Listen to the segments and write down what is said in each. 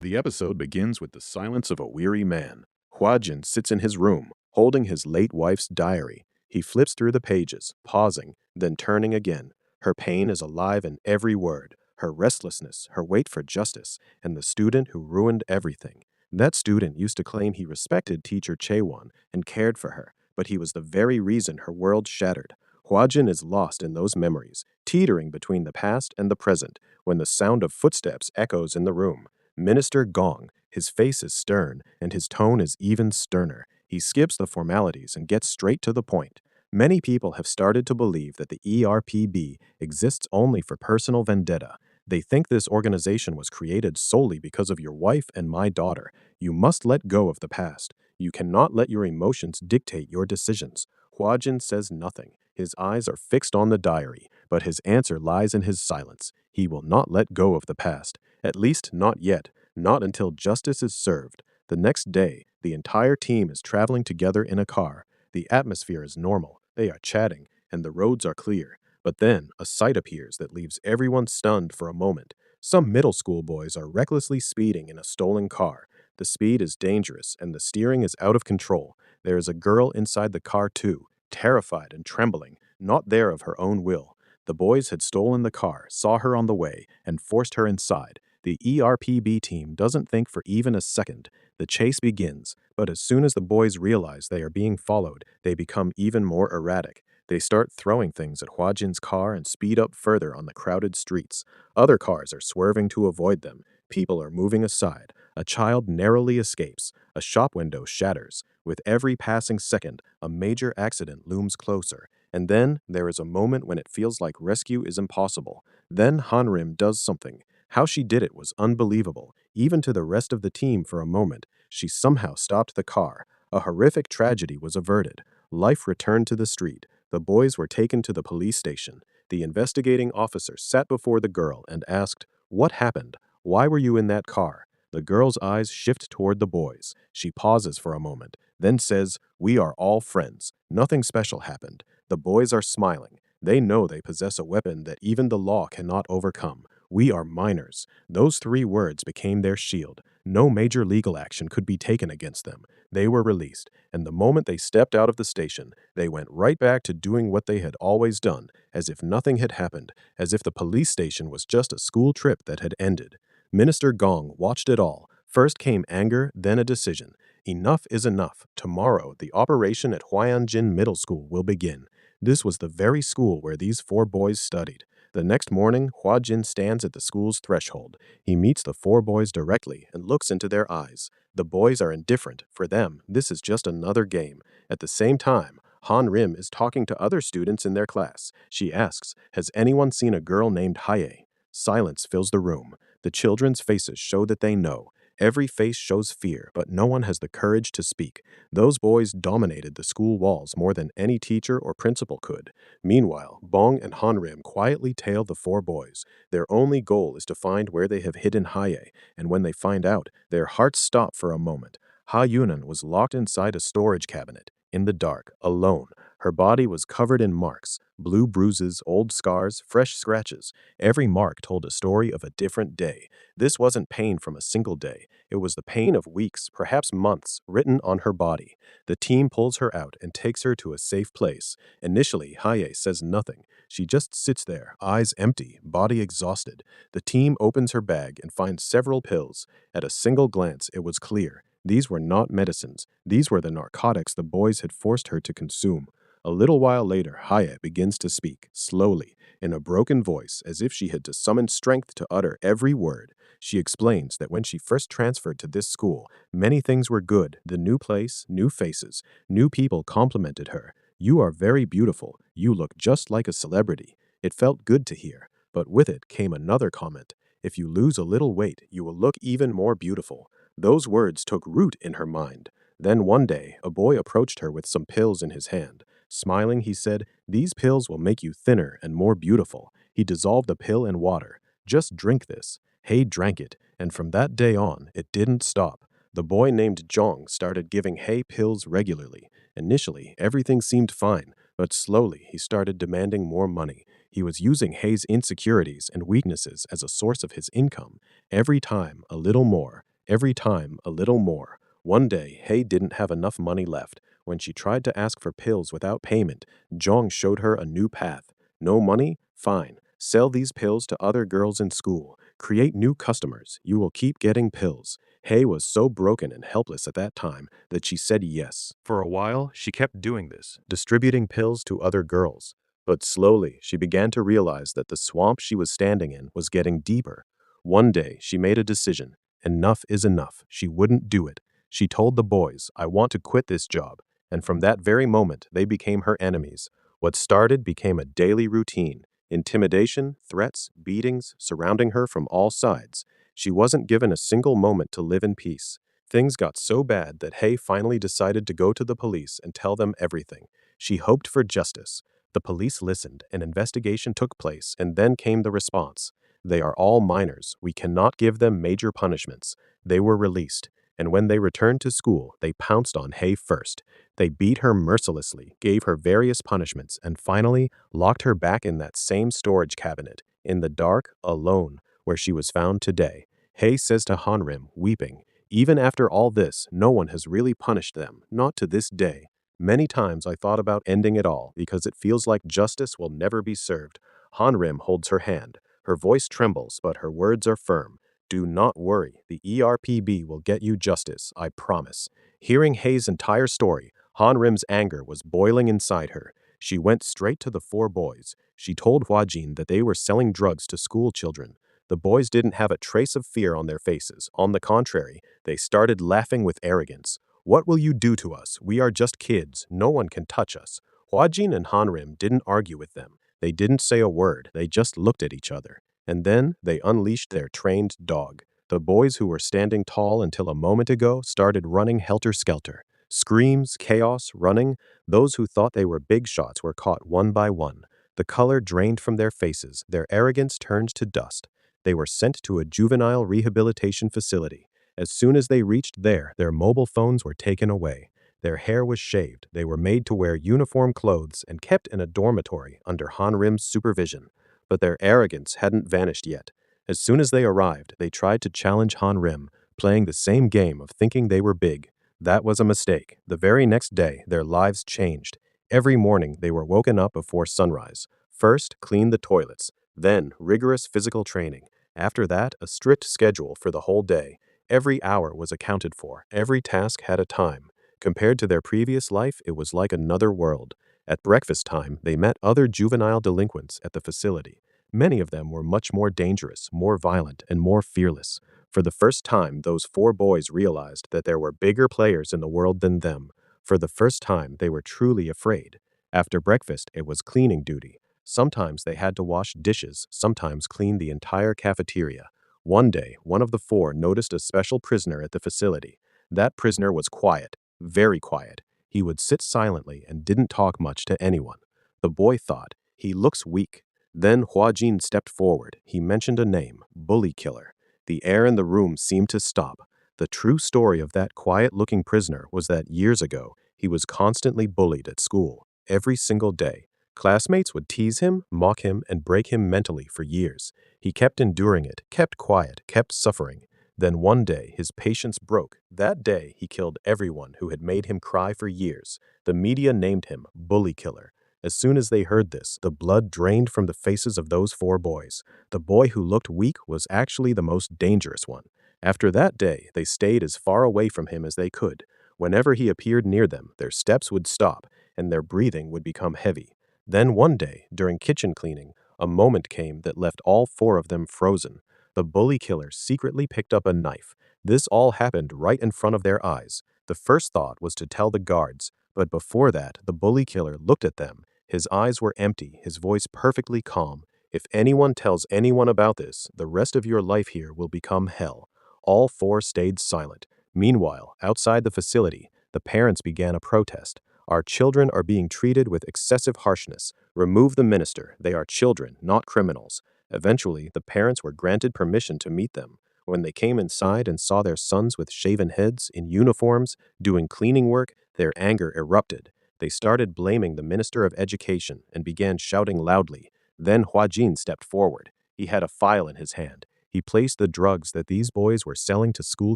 The episode begins with the silence of a weary man. Huajin sits in his room, holding his late wife's diary. He flips through the pages, pausing, then turning again. Her pain is alive in every word, her restlessness, her wait for justice, and the student who ruined everything. That student used to claim he respected teacher Chaewon and cared for her, but he was the very reason her world shattered. Huajin is lost in those memories, teetering between the past and the present, when the sound of footsteps echoes in the room. Minister Gong. His face is stern, and his tone is even sterner. He skips the formalities and gets straight to the point. Many people have started to believe that the ERPB exists only for personal vendetta. They think this organization was created solely because of your wife and my daughter. You must let go of the past. You cannot let your emotions dictate your decisions. Huajin says nothing. His eyes are fixed on the diary, but his answer lies in his silence. He will not let go of the past. At least not yet, not until justice is served. The next day, the entire team is traveling together in a car. The atmosphere is normal, they are chatting, and the roads are clear. But then, a sight appears that leaves everyone stunned for a moment. Some middle school boys are recklessly speeding in a stolen car. The speed is dangerous, and the steering is out of control. There is a girl inside the car too, terrified and trembling, not there of her own will. The boys had stolen the car, saw her on the way, and forced her inside. The ERPB team doesn't think for even a second. The chase begins, but as soon as the boys realize they are being followed, they become even more erratic. They start throwing things at Huajin's car and speed up further on the crowded streets. Other cars are swerving to avoid them. People are moving aside. A child narrowly escapes. A shop window shatters. With every passing second, a major accident looms closer. And then there is a moment when it feels like rescue is impossible. Then Hanrim does something. How she did it was unbelievable, even to the rest of the team for a moment. She somehow stopped the car. A horrific tragedy was averted. Life returned to the street. The boys were taken to the police station. The investigating officer sat before the girl and asked, "What happened? Why were you in that car?" The girl's eyes shift toward the boys. She pauses for a moment, then says, "We are all friends. Nothing special happened." The boys are smiling. They know they possess a weapon that even the law cannot overcome. We are minors. Those three words became their shield. No major legal action could be taken against them. They were released, and the moment they stepped out of the station, they went right back to doing what they had always done, as if nothing had happened, as if the police station was just a school trip that had ended. Minister Gong watched it all. First came anger, then a decision. Enough is enough. Tomorrow, the operation at Huayanjin Middle School will begin. This was the very school where these four boys studied. The next morning, Huajin stands at the school's threshold. He meets the four boys directly and looks into their eyes. The boys are indifferent. For them, this is just another game. At the same time, Han Rim is talking to other students in their class. She asks, "Has anyone seen a girl named Haye?" Silence fills the room. The children's faces show that they know. Every face shows fear, but no one has the courage to speak. Those boys dominated the school walls more than any teacher or principal could. Meanwhile, Bong and Hanrim quietly tail the four boys. Their only goal is to find where they have hidden Haye, and when they find out, their hearts stop for a moment. Ha Yunan was locked inside a storage cabinet, in the dark, alone. Her body was covered in marks, blue bruises, old scars, fresh scratches. Every mark told a story of a different day. This wasn't pain from a single day. It was the pain of weeks, perhaps months, written on her body. The team pulls her out and takes her to a safe place. Initially, Haye says nothing. She just sits there, eyes empty, body exhausted. The team opens her bag and finds several pills. At a single glance, it was clear. These were not medicines. These were the narcotics the boys had forced her to consume. A little while later, Haye begins to speak, slowly, in a broken voice, as if she had to summon strength to utter every word. She explains that when she first transferred to this school, many things were good. The new place, new faces, new people complimented her. "You are very beautiful. You look just like a celebrity." It felt good to hear, but with it came another comment. "If you lose a little weight, you will look even more beautiful." Those words took root in her mind. Then one day, a boy approached her with some pills in his hand. Smiling, he said, "These pills will make you thinner and more beautiful." He dissolved a pill in water. "Just drink this." Hay drank it, and from that day on, it didn't stop. The boy named Zhong started giving Hay pills regularly. Initially, everything seemed fine, but slowly he started demanding more money. He was using Hay's insecurities and weaknesses as a source of his income. Every time, a little more. every time a little more. One day, Hay didn't have enough money left. When she tried to ask for pills without payment, Jong showed her a new path. No money? Fine. Sell these pills to other girls in school. Create new customers. You will keep getting pills. Hay was so broken and helpless at that time that she said yes. For a while, she kept doing this, distributing pills to other girls. But slowly, she began to realize that the swamp she was standing in was getting deeper. One day, she made a decision. Enough is enough. She wouldn't do it. She told the boys, "I want to quit this job." And from that very moment, they became her enemies. What started became a daily routine. Intimidation, threats, beatings surrounding her from all sides. She wasn't given a single moment to live in peace. Things got so bad that Hay finally decided to go to the police and tell them everything. She hoped for justice. The police listened, an investigation took place, and then came the response. They are all minors. We cannot give them major punishments. They were released, and when they returned to school, they pounced on Hay first. They beat her mercilessly, gave her various punishments, and finally locked her back in that same storage cabinet, in the dark, alone, where she was found today. Hay says to Hanrim, weeping, "Even after all this, no one has really punished them, not to this day. Many times I thought about ending it all because it feels like justice will never be served." Hanrim holds her hand. Her voice trembles, but her words are firm. "Do not worry. The ERPB will get you justice, I promise." Hearing Hay's entire story, Hanrim's anger was boiling inside her. She went straight to the four boys. She told Huajin that they were selling drugs to school children. The boys didn't have a trace of fear on their faces. On the contrary, they started laughing with arrogance. "What will you do to us? We are just kids. No one can touch us." Huajin and Hanrim didn't argue with them. They didn't say a word. They just looked at each other. And then they unleashed their trained dog. The boys who were standing tall until a moment ago started running helter-skelter. Screams, chaos, running. Those who thought they were big shots were caught one by one. The color drained from their faces. Their arrogance turned to dust. They were sent to a juvenile rehabilitation facility. As soon as they reached there, their mobile phones were taken away. Their hair was shaved. They were made to wear uniform clothes and kept in a dormitory under Hanrim's supervision. But their arrogance hadn't vanished yet. As soon as they arrived, they tried to challenge Hanrim, playing the same game of thinking they were big. That was a mistake. The very next day, their lives changed. Every morning, they were woken up before sunrise. First, clean the toilets. Then, rigorous physical training. After that, a strict schedule for the whole day. Every hour was accounted for. Every task had a time. Compared to their previous life, it was like another world. At breakfast time, they met other juvenile delinquents at the facility. Many of them were much more dangerous, more violent, and more fearless. For the first time, those four boys realized that there were bigger players in the world than them. For the first time, they were truly afraid. After breakfast, it was cleaning duty. Sometimes they had to wash dishes, sometimes clean the entire cafeteria. One day, one of the four noticed a special prisoner at the facility. That prisoner was quiet, very quiet. He would sit silently and didn't talk much to anyone. The boy thought, "He looks weak." Then Huajin stepped forward. He mentioned a name, Bully Killer. The air in the room seemed to stop. The true story of that quiet-looking prisoner was that years ago, he was constantly bullied at school, every single day. Classmates would tease him, mock him, and break him mentally for years. He kept enduring it, kept quiet, kept suffering. Then one day, his patience broke. That day, he killed everyone who had made him cry for years. The media named him Bully Killer. As soon as they heard this, the blood drained from the faces of those four boys. The boy who looked weak was actually the most dangerous one. After that day, they stayed as far away from him as they could. Whenever he appeared near them, their steps would stop, and their breathing would become heavy. Then one day, during kitchen cleaning, a moment came that left all four of them frozen. The bully killer secretly picked up a knife. This all happened right in front of their eyes. The first thought was to tell the guards, but before that, the bully killer looked at them. His eyes were empty, his voice perfectly calm. "If anyone tells anyone about this, the rest of your life here will become hell." All four stayed silent. Meanwhile, outside the facility, the parents began a protest. "Our children are being treated with excessive harshness. Remove the minister. They are children, not criminals." Eventually, the parents were granted permission to meet them. When they came inside and saw their sons with shaven heads, in uniforms, doing cleaning work, their anger erupted. They started blaming the Minister of Education and began shouting loudly. Then Huajin stepped forward. He had a file in his hand. He placed the drugs that these boys were selling to school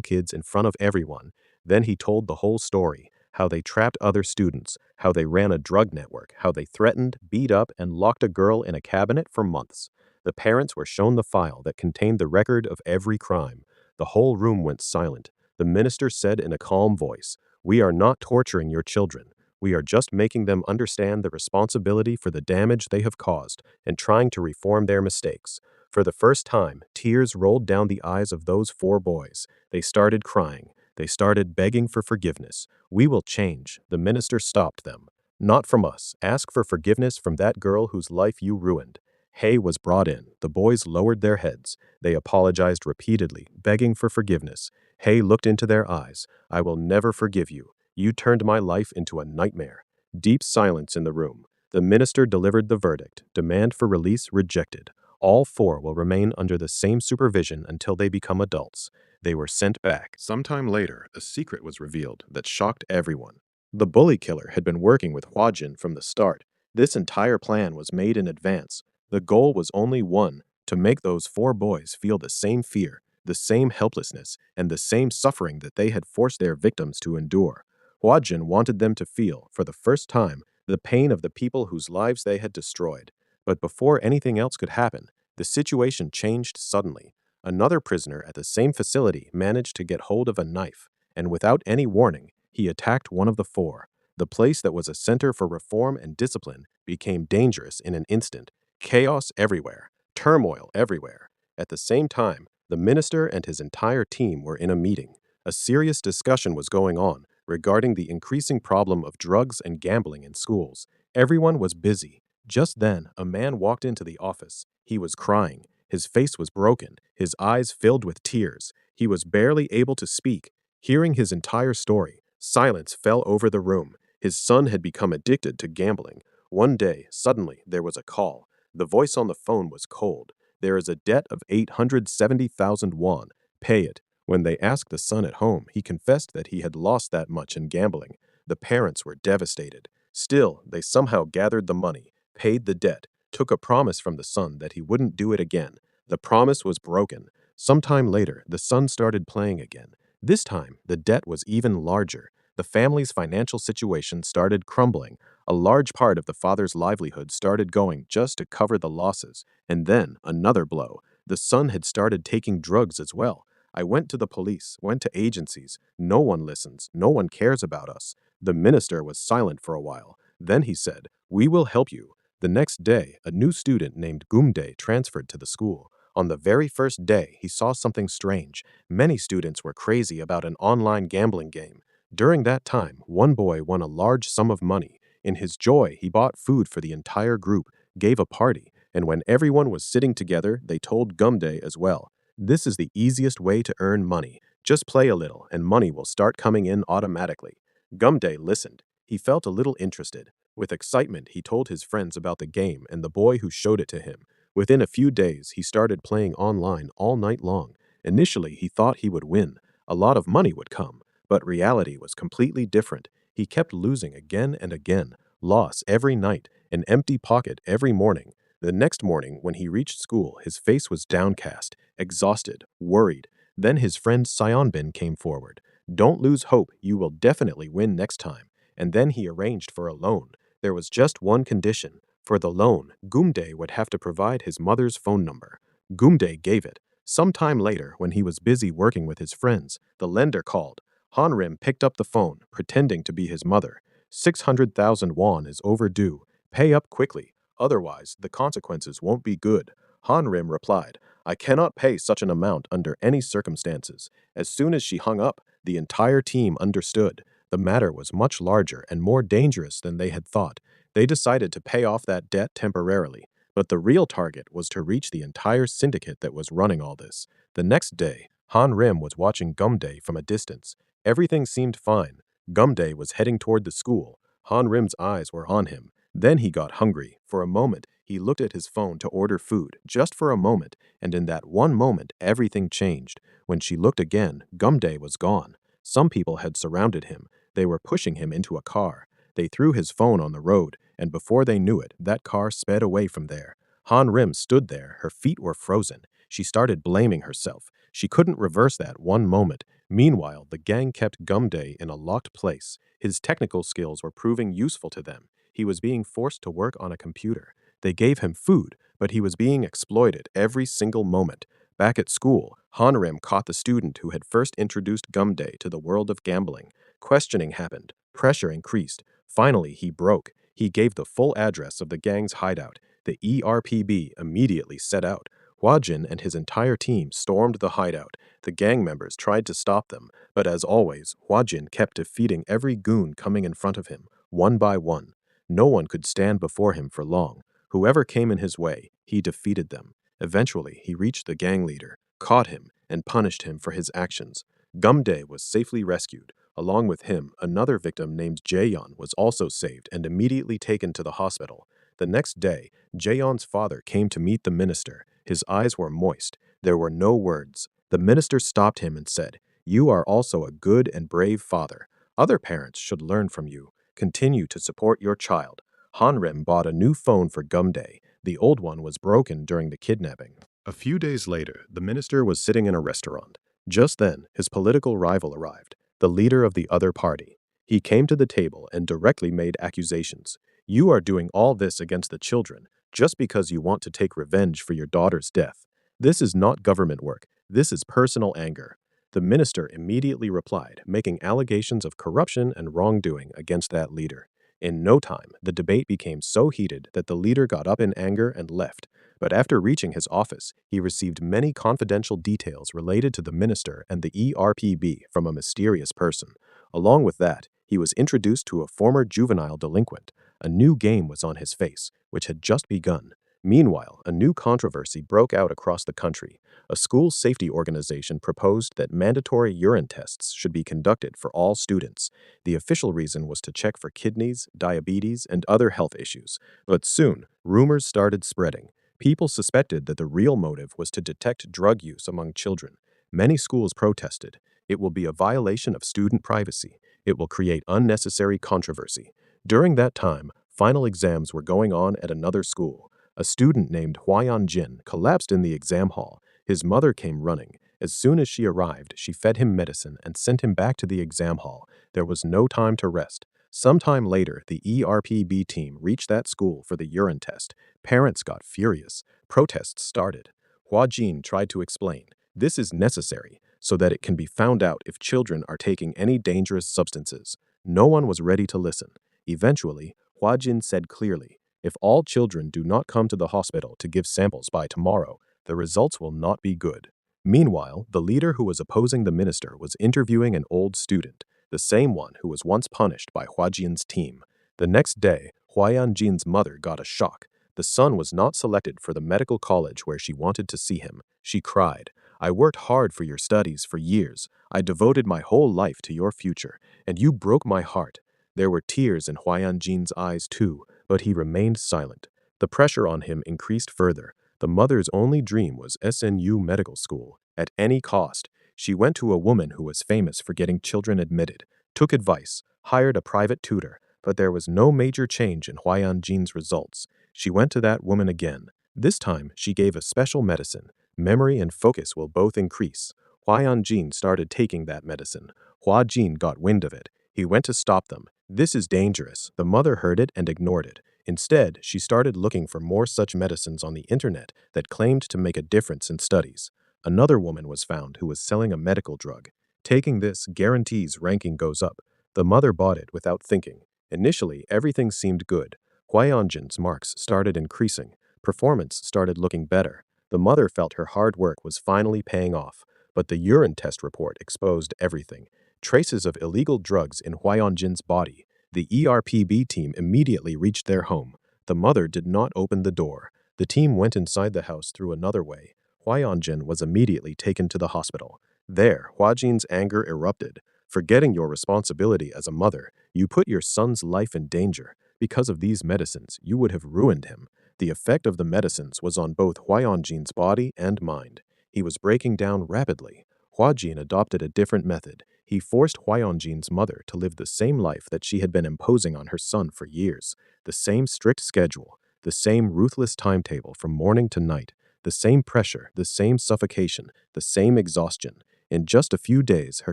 kids in front of everyone. Then he told the whole story, how they trapped other students, how they ran a drug network, how they threatened, beat up, and locked a girl in a cabinet for months. The parents were shown the file that contained the record of every crime. The whole room went silent. The minister said in a calm voice, "We are not torturing your children. We are just making them understand the responsibility for the damage they have caused and trying to reform their mistakes." For the first time, tears rolled down the eyes of those 4 boys. They started crying. They started begging for forgiveness. "We will change." The minister stopped them. "Not from us. Ask for forgiveness from that girl whose life you ruined." Hay was brought in. The boys lowered their heads. They apologized repeatedly, begging for forgiveness. Hay looked into their eyes. "I will never forgive you. You turned my life into a nightmare." Deep silence in the room. The minister delivered the verdict. Demand for release rejected. All 4 will remain under the same supervision until they become adults. They were sent back. Sometime later, a secret was revealed that shocked everyone. The bully killer had been working with Hwajin from the start. This entire plan was made in advance. The goal was only one: to make those 4 boys feel the same fear, the same helplessness, and the same suffering that they had forced their victims to endure. Hwajin wanted them to feel, for the first time, the pain of the people whose lives they had destroyed. But before anything else could happen, the situation changed suddenly. Another prisoner at the same facility managed to get hold of a knife, and without any warning, he attacked one of the 4. The place that was a center for reform and discipline became dangerous in an instant. Chaos everywhere, turmoil everywhere. At the same time, the minister and his entire team were in a meeting. A serious discussion was going on regarding the increasing problem of drugs and gambling in schools. Everyone was busy. Just then, a man walked into the office. He was crying. His face was broken, his eyes filled with tears. He was barely able to speak. Hearing his entire story, silence fell over the room. His son had become addicted to gambling. One day, suddenly, there was a call. The voice on the phone was cold. "There is a debt of 870,000 won. Pay it." When they asked the son at home, he confessed that he had lost that much in gambling. The parents were devastated. Still, they somehow gathered the money, paid the debt, took a promise from the son that he wouldn't do it again. The promise was broken. Sometime later, the son started playing again. This time, the debt was even larger. The family's financial situation started crumbling. A large part of the father's livelihood started going just to cover the losses. And then, another blow. The son had started taking drugs as well. "I went to the police, went to agencies. No one listens. No one cares about us." The minister was silent for a while. Then he said, "We will help you." The next day, a new student named Gumdae transferred to the school. On the very first day, he saw something strange. Many students were crazy about an online gambling game. During that time, one boy won a large sum of money. In his joy, he bought food for the entire group, gave a party, and when everyone was sitting together, they told Gumdae as well. "This is the easiest way to earn money. Just play a little, and money will start coming in automatically." Gumdae listened. He felt a little interested. With excitement, he told his friends about the game and the boy who showed it to him. Within a few days, he started playing online all night long. Initially, he thought he would win. A lot of money would come. But reality was completely different. He kept losing again and again. Loss every night, an empty pocket every morning. The next morning, when he reached school, his face was downcast, exhausted, worried. Then his friend Sionbin came forward. "Don't lose hope. You will definitely win next time." And then he arranged for a loan. There was just one condition. For the loan, Gumdae would have to provide his mother's phone number. Gumdae gave it. Some time later, when he was busy working with his friends, the lender called. Hanrim picked up the phone, pretending to be his mother. 600,000 won is overdue. Pay up quickly. Otherwise, the consequences won't be good. Hanrim replied, "I cannot pay such an amount under any circumstances." As soon as she hung up, the entire team understood. The matter was much larger and more dangerous than they had thought. They decided to pay off that debt temporarily, but the real target was to reach the entire syndicate that was running all this. The next day, Han Rim was watching Gumdae from a distance. Everything seemed fine. Gumdae was heading toward the school. Han Rim's eyes were on him. Then he got hungry. For a moment, he looked at his phone to order food, just for a moment, and in that one moment, everything changed. When she looked again, Gumdae was gone. Some people had surrounded him. They were pushing him into a car. They threw his phone on the road, and before they knew it, that car sped away from there. Han Rim stood there, her feet were frozen. She started blaming herself. She couldn't reverse that one moment. Meanwhile, the gang kept Gumday in a locked place. His technical skills were proving useful to them. He was being forced to work on a computer. They gave him food, but he was being exploited every single moment. Back at school, Hanrem caught the student who had first introduced Gumday to the world of gambling. Questioning happened. Pressure increased. Finally, he broke. He gave the full address of the gang's hideout. The ERPB immediately set out. Huajin and his entire team stormed the hideout. The gang members tried to stop them, but as always, Huajin kept defeating every goon coming in front of him, one by one. No one could stand before him for long. Whoever came in his way, he defeated them. Eventually, he reached the gang leader, caught him, and punished him for his actions. Gumday was safely rescued. Along with him, another victim named Jaeyeon was also saved and immediately taken to the hospital. The next day, Jaeyeon's father came to meet the minister. His eyes were moist. There were no words. The minister stopped him and said, "You are also a good and brave father. Other parents should learn from you. Continue to support your child." Hanrem bought a new phone for Gumday. The old one was broken during the kidnapping. A few days later, the minister was sitting in a restaurant. Just then, his political rival arrived, the leader of the other party. He came to the table and directly made accusations. "You are doing all this against the children just because you want to take revenge for your daughter's death. This is not government work. This is personal anger." The minister immediately replied, making allegations of corruption and wrongdoing against that leader. In no time, the debate became so heated that the leader got up in anger and left. But after reaching his office, he received many confidential details related to the minister and the ERPB from a mysterious person. Along with that, he was introduced to a former juvenile delinquent. A new game was on his face, which had just begun. Meanwhile, a new controversy broke out across the country. A school safety organization proposed that mandatory urine tests should be conducted for all students. The official reason was to check for kidneys, diabetes, and other health issues. But soon, rumors started spreading. People suspected that the real motive was to detect drug use among children. Many schools protested. It will be a violation of student privacy. It will create unnecessary controversy. During that time, final exams were going on at another school. A student named Huayan Jin collapsed in the exam hall. His mother came running. As soon as she arrived, she fed him medicine and sent him back to the exam hall. There was no time to rest. Sometime later, the ERPB team reached that school for the urine test. Parents got furious. Protests started. Hua Jin tried to explain, "This is necessary so that it can be found out if children are taking any dangerous substances." No one was ready to listen. Eventually, Hua Jin said clearly, "If all children do not come to the hospital to give samples by tomorrow, the results will not be good." Meanwhile, the leader who was opposing the minister was interviewing an old student, the same one who was once punished by Hua Jin's team. The next day, Huayan Jin's mother got a shock. The son was not selected for the medical college where she wanted to see him. She cried, "I worked hard for your studies for years. I devoted my whole life to your future, and you broke my heart." There were tears in Huayan Jin's eyes too, but he remained silent. The pressure on him increased further. The mother's only dream was SNU medical school. At any cost, she went to a woman who was famous for getting children admitted, took advice, hired a private tutor, but there was no major change in Huayan Jin's results. She went to that woman again. This time, she gave a special medicine. Memory and focus will both increase. Huayan Jin started taking that medicine. Hua Jin got wind of it. He went to stop them. "This is dangerous." The mother heard it and ignored it. Instead, she started looking for more such medicines on the internet that claimed to make a difference in studies. Another woman was found who was selling a medical drug. Taking this guarantees ranking goes up. The mother bought it without thinking. Initially, everything seemed good. Huayanjin's marks started increasing. Performance started looking better. The mother felt her hard work was finally paying off. But the urine test report exposed everything. Traces of illegal drugs in Huayanjin's body. The ERPB team immediately reached their home. The mother did not open the door. The team went inside the house through another way. Huayanjin was immediately taken to the hospital. There, Huajin's anger erupted. "Forgetting your responsibility as a mother, you put your son's life in danger. Because of these medicines, you would have ruined him." The effect of the medicines was on both Huayanjin's body and mind. He was breaking down rapidly. Huajin adopted a different method. He forced Huayanjin's mother to live the same life that she had been imposing on her son for years. The same strict schedule, the same ruthless timetable from morning to night. The same pressure, the same suffocation, the same exhaustion. In just a few days, her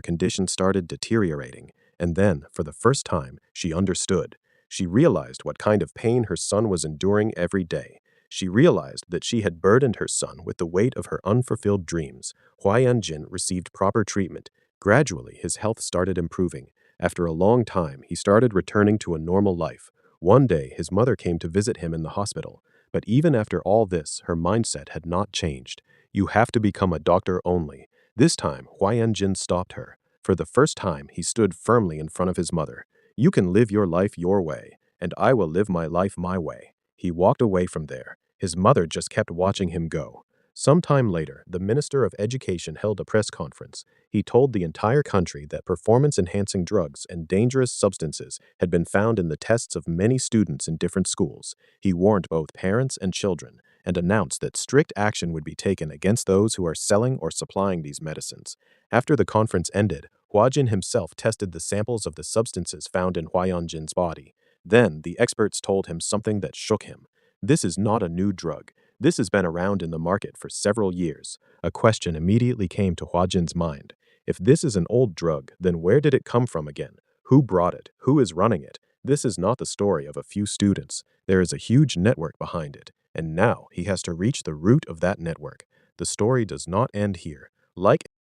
condition started deteriorating, and then, for the first time, she understood. She realized what kind of pain her son was enduring every day. She realized that she had burdened her son with the weight of her unfulfilled dreams. Huayanjin received proper treatment. Gradually, his health started improving. After a long time, he started returning to a normal life. One day, his mother came to visit him in the hospital. But even after all this, her mindset had not changed. You have to become a doctor only. This time, Huayanjin stopped her. For the first time, he stood firmly in front of his mother. You can live your life your way, and I will live my life my way. He walked away from there. His mother just kept watching him go. Sometime later, the Minister of Education held a press conference. He told the entire country that performance-enhancing drugs and dangerous substances had been found in the tests of many students in different schools. He warned both parents and children and announced that strict action would be taken against those who are selling or supplying these medicines. After the conference ended, Huajin himself tested the samples of the substances found in Huayanjin's body. Then, the experts told him something that shook him. This is not a new drug. This has been around in the market for several years. A question immediately came to Huajin's mind. If this is an old drug, then where did it come from again? Who brought it? Who is running it? This is not the story of a few students. There is a huge network behind it, and now he has to reach the root of that network. The story does not end here. Like